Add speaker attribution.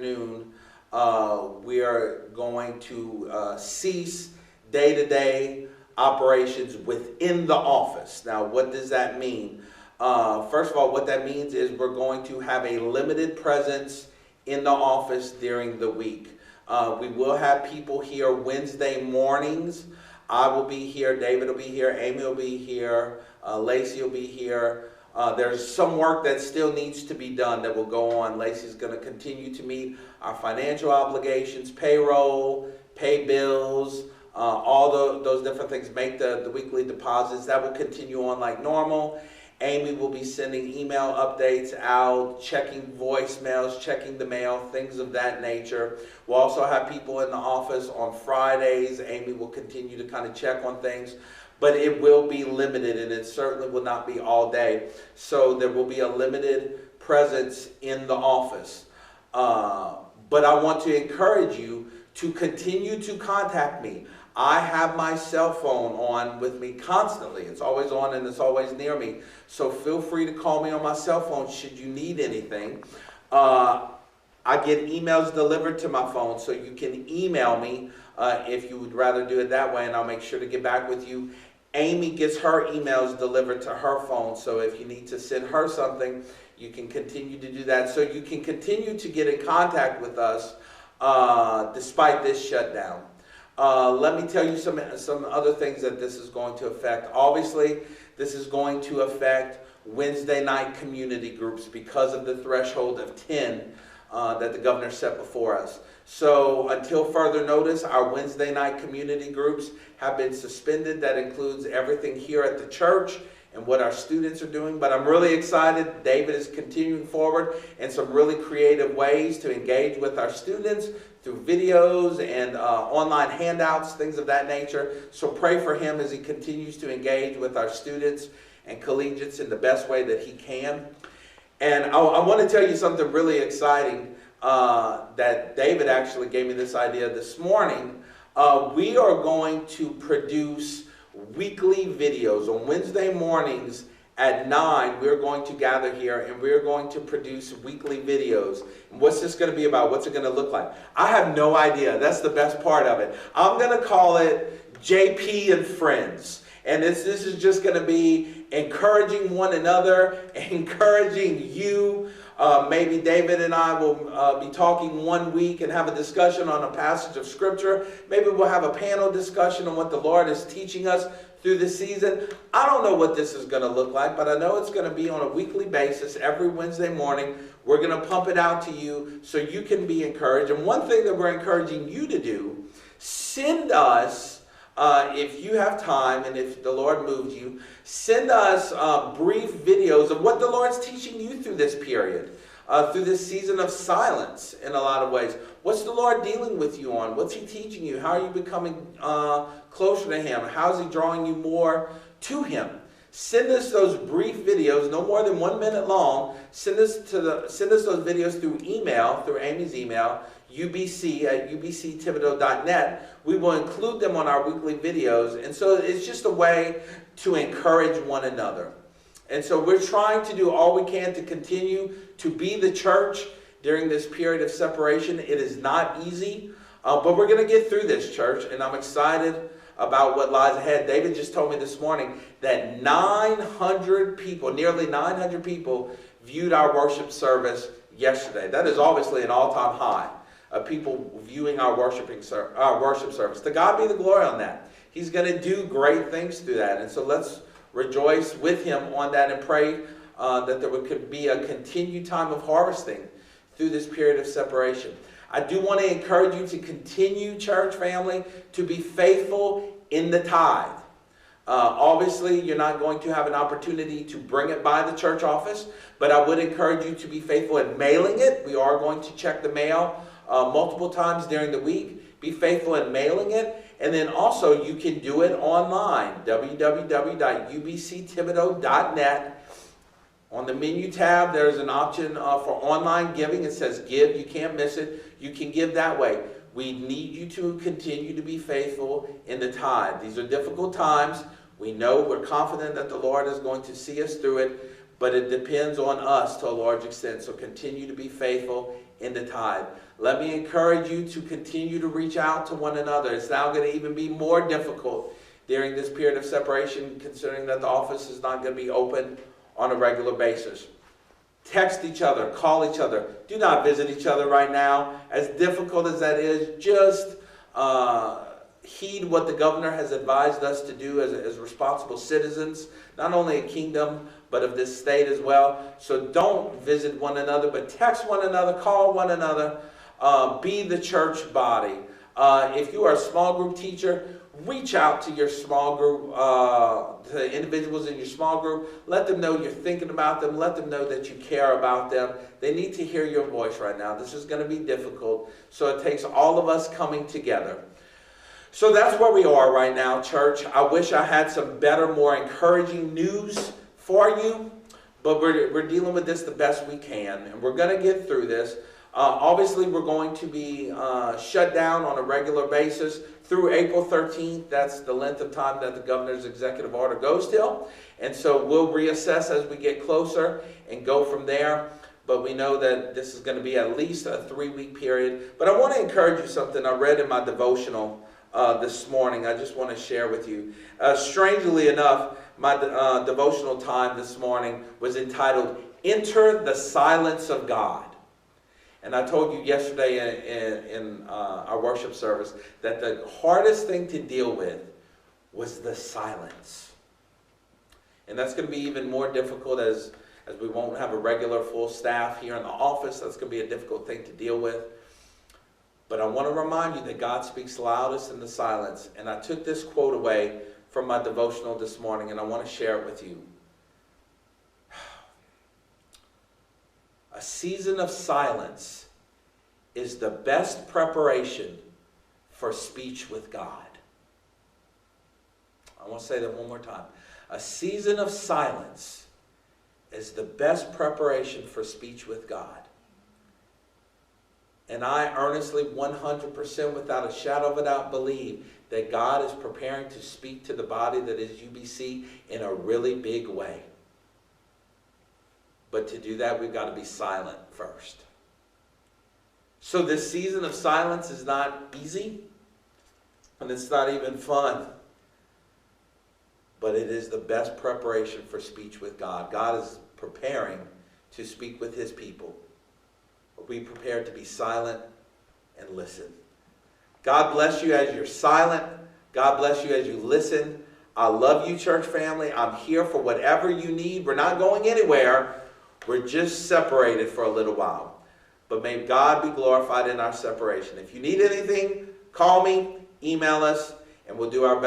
Speaker 1: afternoon, we are going to cease day-to-day operations within the office. Now, what does that mean? First of all, what that means is we're going to have a limited presence in the office during the week. We will have people here Wednesday mornings. I will be here, David will be here, Amy will be here, Lacey will be here. There's some work that still needs to be done that will go on. Lacey's going to continue to meet our financial obligations, payroll, pay bills, all those different things, make the weekly deposits. That will continue on like normal. Amy will be sending email updates out, checking voicemails, checking the mail, things of that nature. We'll also have people in the office on Fridays. Amy will continue to kind of check on things, but it will be limited, and it certainly will not be all day. So there will be a limited presence in the office. But I want to encourage you to continue to contact me. I have my cell phone on with me constantly. It's always on and it's always near me. So feel free to call me on my cell phone should you need anything. I get emails delivered to my phone, so you can email me if you would rather do it that way, and I'll make sure to get back with you. Amy gets her emails delivered to her phone, so if you need to send her something, you can continue to do that. So you can continue to get in contact with us despite this shutdown. Let me tell you some other things that this is going to affect. Obviously, this is going to affect Wednesday night community groups because of the threshold of 10 that the governor set before us. So until further notice, our Wednesday night community groups have been suspended. That includes everything here at the church and what our students are doing. But I'm really excited. David is continuing forward in some really creative ways to engage with our students through videos and online handouts, things of that nature. So pray for him as he continues to engage with our students and collegiates in the best way that he can. And I want to tell you something really exciting that David actually gave me this idea this morning. We are going to produce weekly videos on Wednesday mornings at 9. We're going to gather here and we're going to produce weekly videos. And what's this going to be about? What's it going to look like? I have no idea. That's the best part of it. I'm going to call it JP and Friends. And this is just going to be encouraging one another, encouraging you. Maybe David and I will be talking one week and have a discussion on a passage of Scripture. Maybe we'll have a panel discussion on what the Lord is teaching us through this season. I don't know what this is going to look like, but I know it's going to be on a weekly basis every Wednesday morning. We're going to pump it out to you so you can be encouraged. And one thing that we're encouraging you to do, send us, if you have time and if the Lord moved you, send us brief videos of what the Lord's teaching you through this period, through this season of silence in a lot of ways. What's the Lord dealing with you on? What's he teaching you? How are you becoming closer to him? How is he drawing you more to him? Send us those brief videos, no more than 1 minute long. Send us those videos through email, through Amy's email, ubc@ubcthibodeau.net. We will include them on our weekly videos. And so it's just a way to encourage one another. And so we're trying to do all we can to continue to be the church during this period of separation. It is not easy, but we're going to get through this, church. And I'm excited about what lies ahead. David just told me this morning that 900 people, nearly 900 people, viewed our worship service yesterday. That is obviously an all-time high of people viewing our worship service. To God be the glory on that. He's going to do great things through that. And so let's rejoice with him on that and pray that there could be a continued time of harvesting through this period of separation. I do want to encourage you to continue, church family, to be faithful in the tithe. Obviously, you're not going to have an opportunity to bring it by the church office, but I would encourage you to be faithful in mailing it. We are going to check the mail multiple times during the week. Be faithful in mailing it. And then also, you can do it online, www.ubcthibodeau.net. On the menu tab, there's an option for online giving. It says give. You can't miss it. You can give that way. We need you to continue to be faithful in the tithe. These are difficult times. We know, we're confident that the Lord is going to see us through it, but it depends on us to a large extent. So continue to be faithful in the tithe. Let me encourage you to continue to reach out to one another. It's now going to even be more difficult during this period of separation, considering that the office is not going to be open on a regular basis. Text each other, call each other. Do not visit each other right now. As difficult as that is, just heed what the governor has advised us to do as responsible citizens, not only a kingdom, but of this state as well. So don't visit one another, but text one another, call one another, be the church body. If you are a small group teacher, reach out to your small group, to individuals in your small group. Let them know you're thinking about them. Let them know that you care about them. They need to hear your voice right now. This is going to be difficult, so it takes all of us coming together. So that's where we are right now, church. I wish I had some better, more encouraging news for you, but we're dealing with this the best we can, and we're going to get through this. Obviously, we're going to be shut down on a regular basis through April 13th. That's the length of time that the governor's executive order goes till. And so we'll reassess as we get closer and go from there. But we know that this is going to be at least a 3-week period. But I want to encourage you something I read in my devotional this morning. I just want to share with you. Strangely enough, my devotional time this morning was entitled, Enter the Silence of God. And I told you yesterday in our worship service that the hardest thing to deal with was the silence. And that's going to be even more difficult as we won't have a regular full staff here in the office. That's going to be a difficult thing to deal with. But I want to remind you that God speaks loudest in the silence. And I took this quote away from my devotional this morning, and I want to share it with you. A season of silence is the best preparation for speech with God. I want to say that one more time. A season of silence is the best preparation for speech with God. And I earnestly, 100%, without a shadow of a doubt, believe that God is preparing to speak to the body that is UBC in a really big way. But to do that, we've got to be silent first. So this season of silence is not easy, and it's not even fun. But it is the best preparation for speech with God. God is preparing to speak with his people. But we prepare to be silent and listen. God bless you as you're silent. God bless you as you listen. I love you, church family. I'm here for whatever you need. We're not going anywhere. We're just separated for a little while. But may God be glorified in our separation. If you need anything, call me, email us, and we'll do our best.